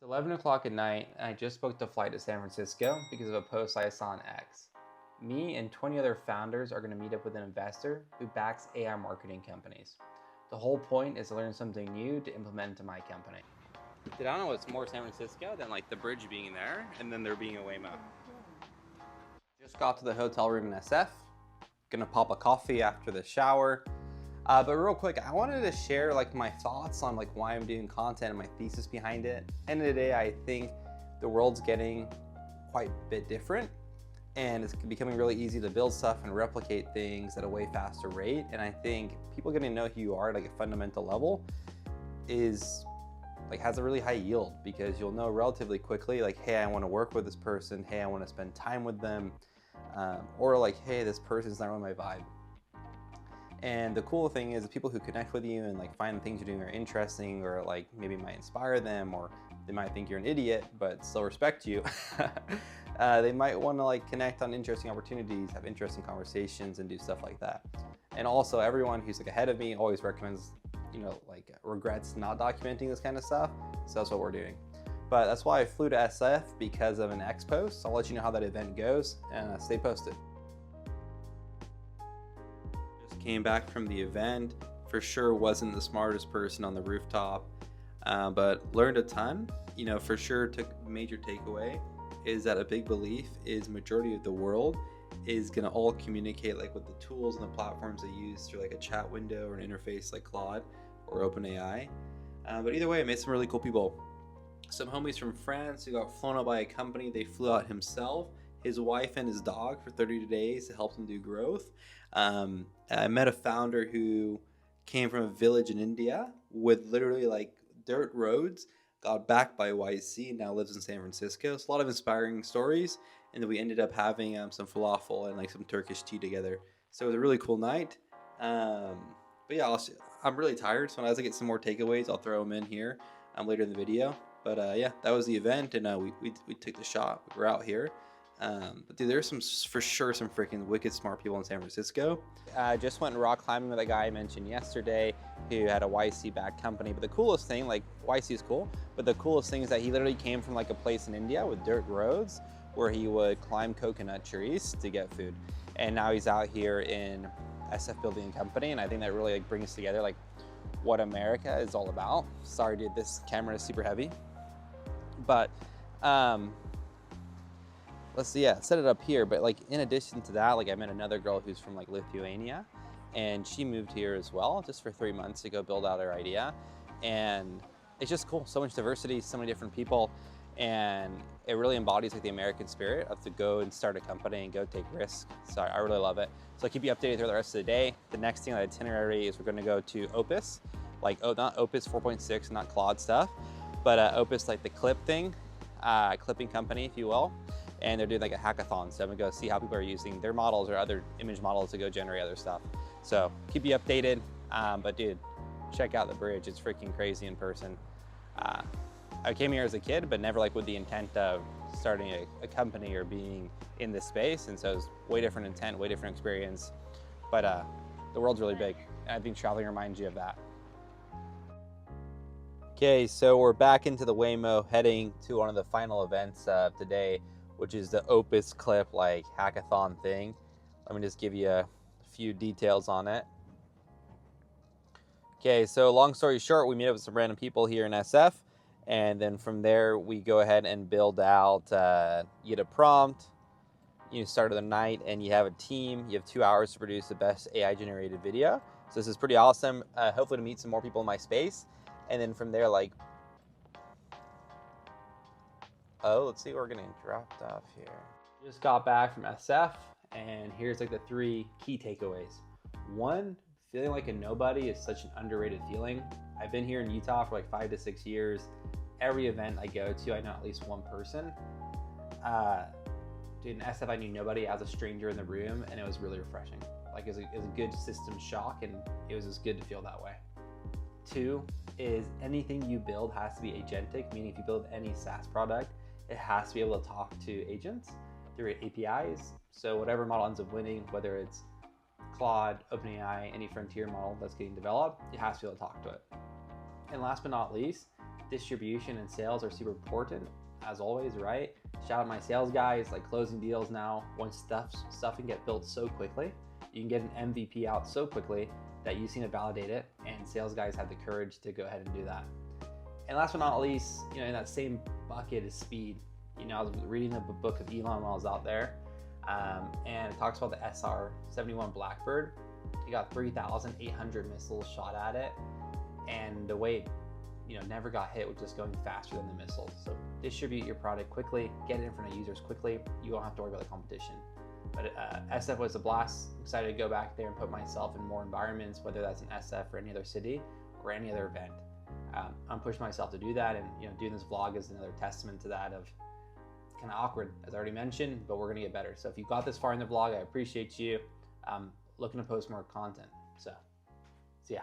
It's 11 o'clock at night, and I just booked a flight to San Francisco because of a post I saw on X. Me and 20 other founders are going to meet up with an investor who backs AI marketing companies. The whole point is to learn something new to implement into my company. I don't know what's more San Francisco than like the bridge being there and then there being a Waymo. Just got to the hotel room in SF. Gonna pop a coffee after the shower. But real quick, I wanted to share like my thoughts on like why I'm doing content and my thesis behind it. End of the day, I think the world's getting quite a bit different, and it's becoming really easy to build stuff and replicate things at a way faster rate. And I think people getting to know who you are at like a fundamental level is like has a really high yield, because you'll know relatively quickly like, hey, I want to work with this person. Hey, I want to spend time with them. Or like, hey, this person's not really my vibe. And the cool thing is the people who connect with you and like find the things you're doing are interesting, or like maybe might inspire them, or they might think you're an idiot but still respect you. They might want to like connect on interesting opportunities, have interesting conversations, and do stuff like that. And also everyone who's like ahead of me always recommends, like regrets not documenting this kind of stuff. So that's what we're doing. But that's why I flew to SF, because of an X post. I'll let you know how that event goes, and stay posted. Came back from the event. For sure wasn't the smartest person on the rooftop, but learned a ton. For sure major takeaway is that a big belief is majority of the world is gonna all communicate like with the tools and the platforms they use through like a chat window or an interface like Claude or OpenAI. But either way, I met some really cool people. Some homies from France who got flown out by a company. They flew out himself, his wife, and his dog for 30 days to help them do growth. I met a founder who came from a village in India with literally like dirt roads, got backed by YC, and now lives in San Francisco. So a lot of inspiring stories. And then we ended up having some falafel and like some Turkish tea together. So it was a really cool night. But yeah, I'm really tired. So as I get some more takeaways, I'll throw them in here later in the video. But yeah, that was the event, and we took the shot. We're out here. But dude, there's for sure some freaking wicked smart people in San Francisco. Just went rock climbing with a guy I mentioned yesterday who had a YC-backed company. But the coolest thing, like YC is cool, but the coolest thing is that he literally came from like a place in India with dirt roads where he would climb coconut trees to get food. And now he's out here in SF building a company. And I think that really like brings together like what America is all about. Sorry, dude, this camera is super heavy. But let's see, yeah, set it up here. But like in addition to that, like I met another girl who's from like Lithuania, and she moved here as well just for 3 months to go build out her idea. And it's just cool, so much diversity, so many different people, and it really embodies like the American spirit of to go and start a company and go take risks. So I really love it. So I'll keep you updated throughout the rest of the day. The next thing on the itinerary is we're gonna go to Opus, like not Opus 4.6, not Claude stuff, but Opus, like the clip thing, clipping company, if you will. And they're doing like a hackathon, so I'm gonna go see how people are using their models or other image models to go generate other stuff. So keep you updated, but dude, check out the bridge. It's freaking crazy in person. I came here as a kid, but never like with the intent of starting a company or being in this space, and so it's way different intent, way different experience. But the world's really big, and I think traveling reminds you of that. Okay, so we're back into the Waymo, heading to one of the final events of today, which is the Opus clip like hackathon thing. Let me just give you a few details on it. Okay, so long story short, we meet up with some random people here in SF, and then from there we go ahead and build out, you get a prompt, you start of the night, and you have a team. You have 2 hours to produce the best AI generated video. So this is pretty awesome. Hopefully to meet some more people in my space. And then from there, like, let's see, we're getting dropped off here. Just got back from SF, and here's like the 3 key takeaways. 1, feeling like a nobody is such an underrated feeling. I've been here in Utah for like 5 to 6 years. Every event I go to, I know at least one person. Dude, in SF, I knew nobody as a stranger in the room, and it was really refreshing. Like it was a good system shock, and it was just good to feel that way. 2 is anything you build has to be agentic, meaning if you build any SaaS product, it has to be able to talk to agents through APIs. So whatever model ends up winning, whether it's Claude, OpenAI, any frontier model that's getting developed, it has to be able to talk to it. And last but not least, distribution and sales are super important, as always, right? Shout out my sales guys, like closing deals now. Once stuff can get built so quickly, you can get an MVP out so quickly that you seem to validate it, and sales guys have the courage to go ahead and do that. And last but not least, in that same bucket is speed. I was reading the book of Elon while I was out there, and it talks about the SR-71 Blackbird. He got 3,800 missiles shot at it, and the way it never got hit was just going faster than the missiles. So distribute your product quickly, get it in front of users quickly. You won't have to worry about the competition. But SF was a blast. Excited to go back there and put myself in more environments, whether that's in SF or any other city or any other event. I'm pushing myself to do that, and doing this vlog is another testament to that. Of kind of awkward, as I already mentioned, but we're gonna get better. So if you got this far in the vlog, I appreciate you. Looking to post more content. So, see ya.